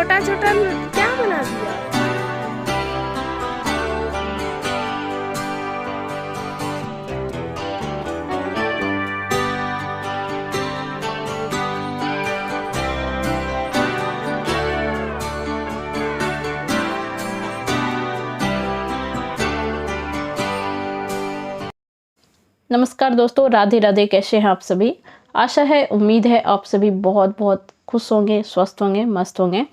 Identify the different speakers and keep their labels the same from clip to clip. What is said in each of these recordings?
Speaker 1: छोटा छोटा क्या बना दिया।
Speaker 2: नमस्कार दोस्तों, राधे राधे। कैसे हैं आप सभी? आशा है, उम्मीद है आप सभी बहुत बहुत खुश होंगे, स्वस्थ होंगे, मस्त होंगे।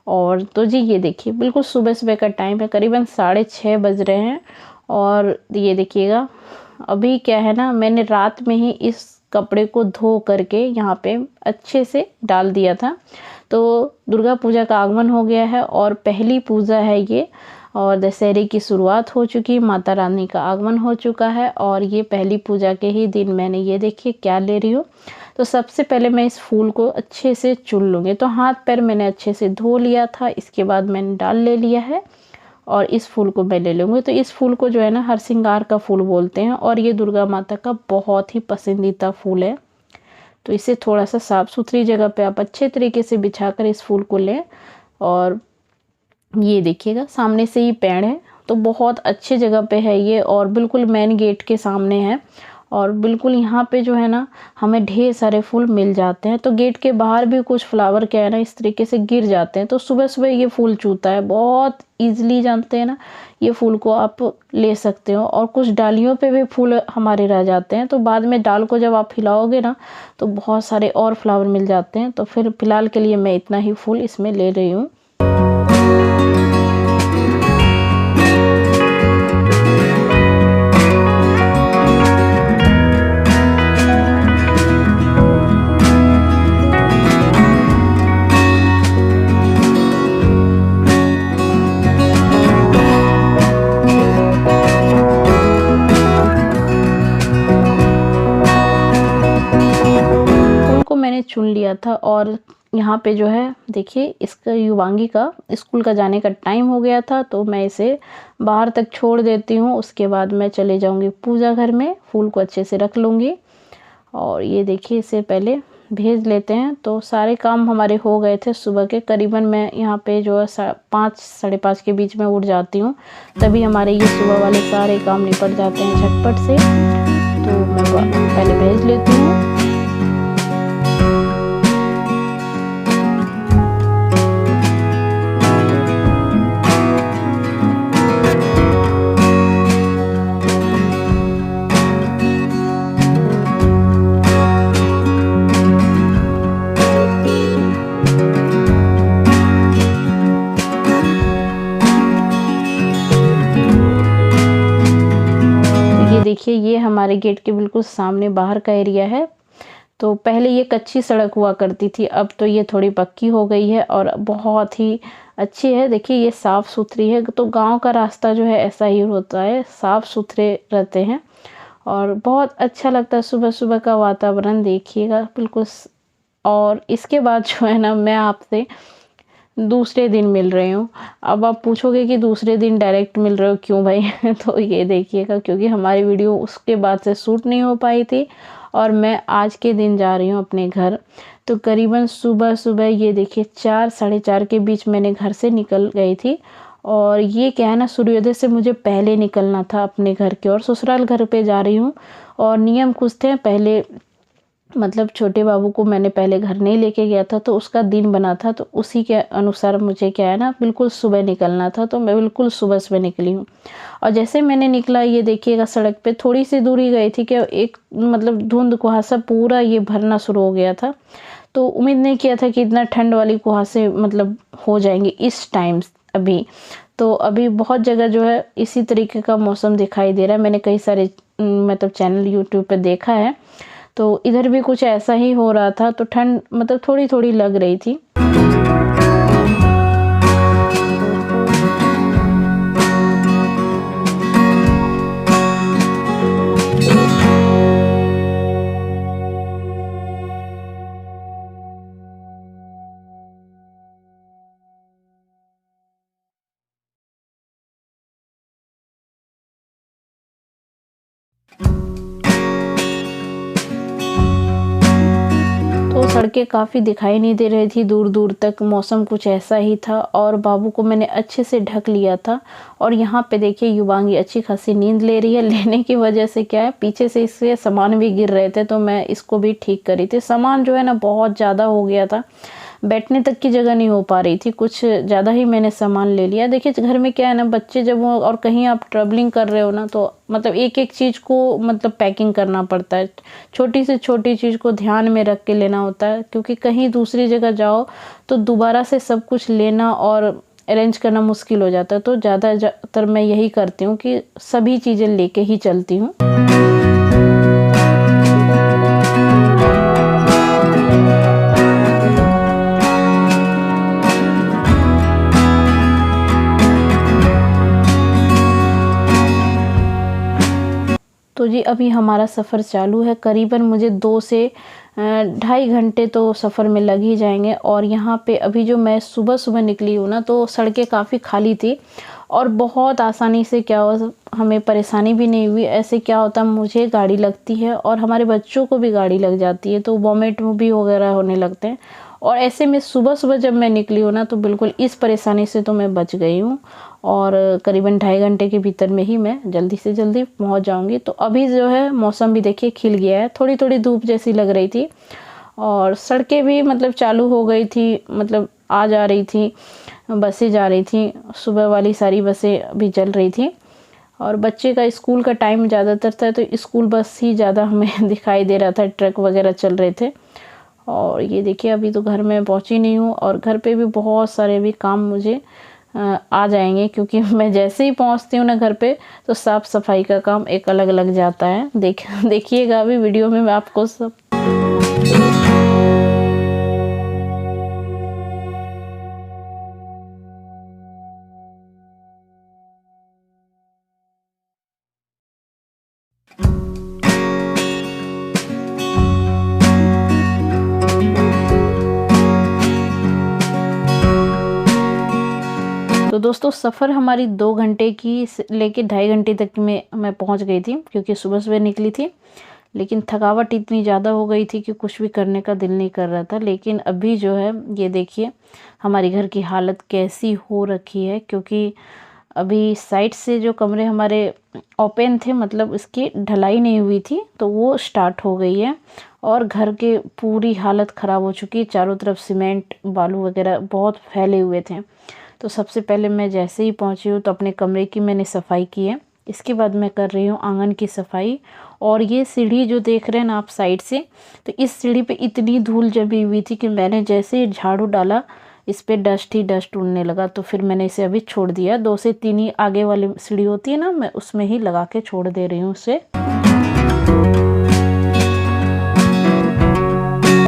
Speaker 2: और तो जी ये देखिए, बिल्कुल सुबह सुबह का टाइम है, करीबन 6:30 बज रहे हैं। और ये देखिएगा, अभी क्या है ना, मैंने रात में ही इस कपड़े को धो करके यहाँ पे अच्छे से डाल दिया था। तो दुर्गा पूजा का आगमन हो गया है और पहली पूजा है ये, और दशहरे की शुरुआत हो चुकी, माता रानी का आगमन हो चुका है। और ये पहली पूजा के ही दिन मैंने ये देखिए क्या ले रही हूँ। तो सबसे पहले मैं इस फूल को अच्छे से चुन लूँगी। तो हाथ पैर मैंने अच्छे से धो लिया था, इसके बाद मैंने डाल ले लिया है और इस फूल को मैं ले लूँगी। तो इस फूल को जो है ना, हर श्रृंगार का फूल बोलते हैं और ये दुर्गा माता का बहुत ही पसंदीदा फूल है। तो इसे थोड़ा सा साफ़ सुथरी जगह पे आप अच्छे तरीके से बिछा कर इस फूल को लें। और ये देखिएगा, सामने से ये पेड़ है, तो बहुत अच्छी जगह पे है ये और बिल्कुल मेन गेट के सामने है। और बिल्कुल यहाँ पे जो है ना, हमें ढेर सारे फूल मिल जाते हैं। तो गेट के बाहर भी कुछ फ्लावर क्या है ना, इस तरीके से गिर जाते हैं। तो सुबह सुबह ये फूल चूता है, बहुत ईजिली जानते हैं ना, ये फूल को आप ले सकते हो। और कुछ डालियों पे भी फूल हमारे रह जाते हैं, तो बाद में डाल को जब आप हिलाओगे ना, तो बहुत सारे और फ्लावर मिल जाते हैं। तो फिर फिलहाल के लिए मैं इतना ही फूल इसमें ले रही हूँ। मैंने चुन लिया था और यहाँ पे जो है देखिए, इसका युवांगी का स्कूल का जाने का टाइम हो गया था, तो मैं इसे बाहर तक छोड़ देती हूँ। उसके बाद मैं चले जाऊँगी पूजा घर में, फूल को अच्छे से रख लूँगी। और ये देखिए, इसे पहले भेज लेते हैं। तो सारे काम हमारे हो गए थे सुबह के, करीबन मैं यहाँ पे जो है 5 साढ़े 5 के बीच में उठ जाती हूँ, तभी हमारे ये सुबह वाले सारे काम निपट जाते हैं झटपट से। तो मैं पहले भेज लेती हूँ। देखिए, ये हमारे गेट के बिल्कुल सामने बाहर का एरिया है। तो पहले ये कच्ची सड़क हुआ करती थी, अब तो ये थोड़ी पक्की हो गई है और बहुत ही अच्छी है। देखिए, ये साफ़ सुथरी है। तो गांव का रास्ता जो है ऐसा ही होता है, साफ़ सुथरे रहते हैं और बहुत अच्छा लगता है। सुबह सुबह का वातावरण देखिएगा बिल्कुल। और इसके बाद जो है ना, मैं आपसे दूसरे दिन मिल रही हूँ। अब आप पूछोगे कि दूसरे दिन डायरेक्ट मिल रहे हो क्यों भाई? तो ये देखिएगा, क्योंकि हमारी वीडियो उसके बाद से शूट नहीं हो पाई थी और मैं आज के दिन जा रही हूँ अपने घर। तो करीबन सुबह सुबह ये देखिए 4 साढ़े 4 के बीच मैंने घर से निकल गई थी। और ये क्या है ना, सूर्योदय से मुझे पहले निकलना था अपने घर के, और ससुराल घर पे जा रही हूँ। और नियम कुछ थे पहले, मतलब छोटे बाबू को मैंने पहले घर नहीं लेके गया था, तो उसका दिन बना था, तो उसी के अनुसार मुझे क्या है ना, बिल्कुल सुबह निकलना था। तो मैं बिल्कुल सुबह सुबह निकली हूँ। और जैसे मैंने निकला, ये देखिएगा, सड़क पे थोड़ी सी दूरी गई थी कि एक मतलब धुंध कुहासा पूरा ये भरना शुरू हो गया था। तो उम्मीद नहीं किया था कि इतना ठंड वाली कुहासे मतलब हो जाएंगे इस टाइम अभी। तो अभी बहुत जगह जो है इसी तरीके का मौसम दिखाई दे रहा है। मैंने कई सारे मतलब चैनल यूट्यूब पे देखा है, तो इधर भी कुछ ऐसा ही हो रहा था। तो ठंड मतलब थोड़ी थोड़ी लग रही थी। तो सड़कें काफ़ी दिखाई नहीं दे रही थी दूर दूर तक, मौसम कुछ ऐसा ही था और बाबू को मैंने अच्छे से ढक लिया था। और यहाँ पे देखिए युवांगी अच्छी खासी नींद ले रही है। लेने की वजह से क्या है, पीछे से इसके सामान भी गिर रहे थे तो मैं इसको भी ठीक करी थी। सामान जो है ना बहुत ज़्यादा हो गया था, बैठने तक की जगह नहीं हो पा रही थी, कुछ ज़्यादा ही मैंने सामान ले लिया। देखिए घर में क्या है ना, बच्चे जब वो और कहीं आप ट्रैवलिंग कर रहे हो ना, तो मतलब एक एक चीज़ को मतलब पैकिंग करना पड़ता है, छोटी से छोटी चीज़ को ध्यान में रख के लेना होता है, क्योंकि कहीं दूसरी जगह जाओ तो दोबारा से सब कुछ लेना और अरेंज करना मुश्किल हो जाता है। तो ज़्यादातर मैं यही करती हूँ कि सभी चीज़ें लेके ही चलती हूँ। तो जी अभी हमारा सफ़र चालू है। करीबन मुझे 2 से 2.5 घंटे तो सफ़र में लग ही जाएंगे। और यहाँ पे अभी जो मैं सुबह निकली हूँ ना, तो सड़कें काफ़ी खाली थी और बहुत आसानी से क्या हो, हमें परेशानी भी नहीं हुई। ऐसे क्या होता है, मुझे गाड़ी लगती है और हमारे बच्चों को भी गाड़ी लग जाती है तो वॉमिट भी वगैरह होने लगते हैं। और ऐसे में सुबह जब मैं निकली हूँ ना, तो बिल्कुल इस परेशानी से तो मैं बच गई हूँ और करीबन 2.5 घंटे के भीतर में ही मैं जल्दी से जल्दी पहुँच जाऊँगी। तो अभी जो है मौसम भी देखिए खिल गया है, थोड़ी थोड़ी धूप जैसी लग रही थी और सड़कें भी मतलब चालू हो गई थी, मतलब आ जा रही थी, बसें जा रही थी, सुबह वाली सारी बसें अभी चल रही थी। और बच्चे का स्कूल का टाइम ज़्यादातर था तो स्कूल बस ही ज़्यादा हमें दिखाई दे रहा था, ट्रक वगैरह चल रहे थे। और ये देखिए अभी तो घर में पहुंची नहीं हूँ और घर पे भी बहुत सारे भी काम मुझे आ जाएंगे, क्योंकि मैं जैसे ही पहुंचती हूँ ना घर पे, तो साफ़ सफाई का काम एक अलग अलग जाता है। देखिएगा अभी वीडियो में मैं आपको सब। तो दोस्तों सफ़र हमारी 2 घंटे की लेके 2.5 घंटे तक में मैं पहुंच गई थी, क्योंकि सुबह निकली थी। लेकिन थकावट इतनी ज़्यादा हो गई थी कि कुछ भी करने का दिल नहीं कर रहा था। लेकिन अभी जो है ये देखिए हमारी घर की हालत कैसी हो रखी है, क्योंकि अभी साइड से जो कमरे हमारे ओपन थे, मतलब इसकी ढलाई नहीं हुई थी, तो वो स्टार्ट हो गई है और घर के पूरी हालत ख़राब हो चुकी है। चारों तरफ सीमेंट बालू वगैरह बहुत फैले हुए थे। तो सबसे पहले मैं जैसे ही पहुंची हूँ तो अपने कमरे की मैंने सफाई की है। इसके बाद मैं कर रही हूँ आंगन की सफाई। और ये सीढ़ी जो देख रहे हैं ना आप साइड से, तो इस सीढ़ी पे इतनी धूल जमी हुई थी कि मैंने जैसे ही झाड़ू डाला इस पे डस्ट ही डस्ट उड़ने लगा। तो फिर मैंने इसे अभी छोड़ दिया। 2 से 3 ही आगे वाली सीढ़ी होती है ना, मैं उसमें ही लगा के छोड़ दे रही हूँ उसे।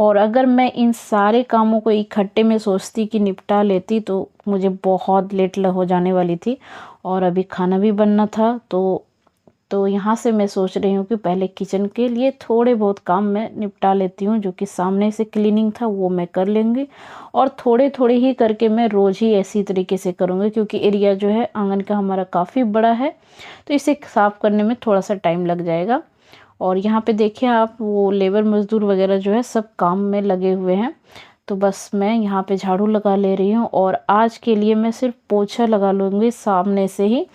Speaker 2: और अगर मैं इन सारे कामों को इकट्ठे में सोचती कि निपटा लेती तो मुझे बहुत लेट हो जाने वाली थी और अभी खाना भी बनना था। तो यहाँ से मैं सोच रही हूँ कि पहले किचन के लिए थोड़े बहुत काम मैं निपटा लेती हूँ, जो कि सामने से क्लीनिंग था वो मैं कर लेंगी और थोड़े थोड़े ही करके मैं रोज़ ही ऐसी तरीके से करूँगी, क्योंकि एरिया जो है आंगन का हमारा काफ़ी बड़ा है, तो इसे साफ़ करने में थोड़ा सा टाइम लग जाएगा। और यहाँ पे देखिए आप, वो लेबर मज़दूर वगैरह जो है सब काम में लगे हुए हैं। तो बस मैं यहाँ पे झाड़ू लगा ले रही हूँ और आज के लिए मैं सिर्फ पोछा लगा लूँगी सामने से ही।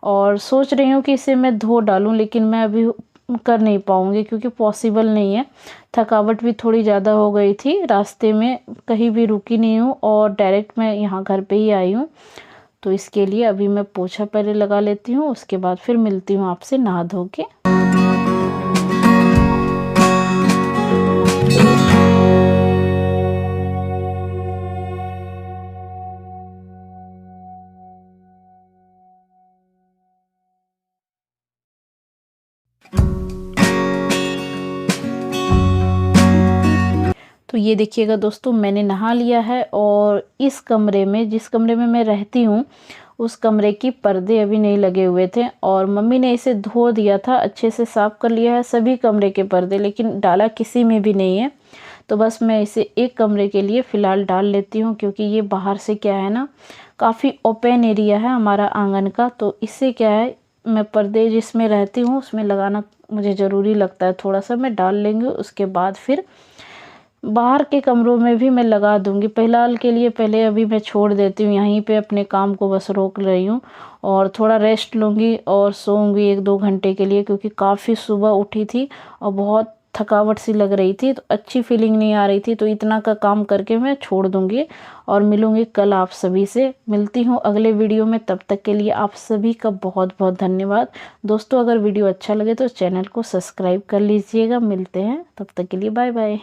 Speaker 2: और सोच रही हूँ कि इसे मैं धो डालूँ, लेकिन मैं अभी कर नहीं पाऊँगी क्योंकि पॉसिबल नहीं है। थकावट भी थोड़ी ज़्यादा हो गई थी, रास्ते में कहीं भी रुकी नहीं हूँ और डायरेक्ट मैं यहाँ घर पे ही आई हूँ। तो इसके लिए अभी मैं पोछा पहले लगा लेती हूँ, उसके बाद फिर मिलती हूँ आपसे नहा धो के। तो ये देखिएगा दोस्तों, मैंने नहा लिया है और इस कमरे में, जिस कमरे में मैं रहती हूँ, उस कमरे की पर्दे अभी नहीं लगे हुए थे और मम्मी ने इसे धो दिया था, अच्छे से साफ़ कर लिया है सभी कमरे के पर्दे, लेकिन डाला किसी में भी नहीं है। तो बस मैं इसे एक कमरे के लिए फ़िलहाल डाल लेती हूँ, क्योंकि ये बाहर से क्या है ना, काफ़ी ओपन एरिया है हमारा आंगन का, तो इससे क्या है, मैं पर्दे जिसमें रहती हूँ उसमें लगाना मुझे ज़रूरी लगता है। थोड़ा सा मैं डाल लेंगे, उसके बाद फिर बाहर के कमरों में भी मैं लगा दूंगी। फ़िलहाल के लिए पहले अभी मैं छोड़ देती हूँ, यहीं पे अपने काम को बस रोक रही हूँ और थोड़ा रेस्ट लूँगी और सोऊंगी 1-2 घंटे के लिए, क्योंकि काफ़ी सुबह उठी थी और बहुत थकावट सी लग रही थी, तो अच्छी फीलिंग नहीं आ रही थी। तो इतना का काम करके मैं छोड़ दूंगी और मिलूंगी कल आप सभी से। मिलती हूँ अगले वीडियो में, तब तक के लिए आप सभी का बहुत बहुत धन्यवाद। दोस्तों अगर वीडियो अच्छा लगे तो चैनल को सब्सक्राइब कर लीजिएगा। मिलते हैं, तब तक के लिए बाय बाय।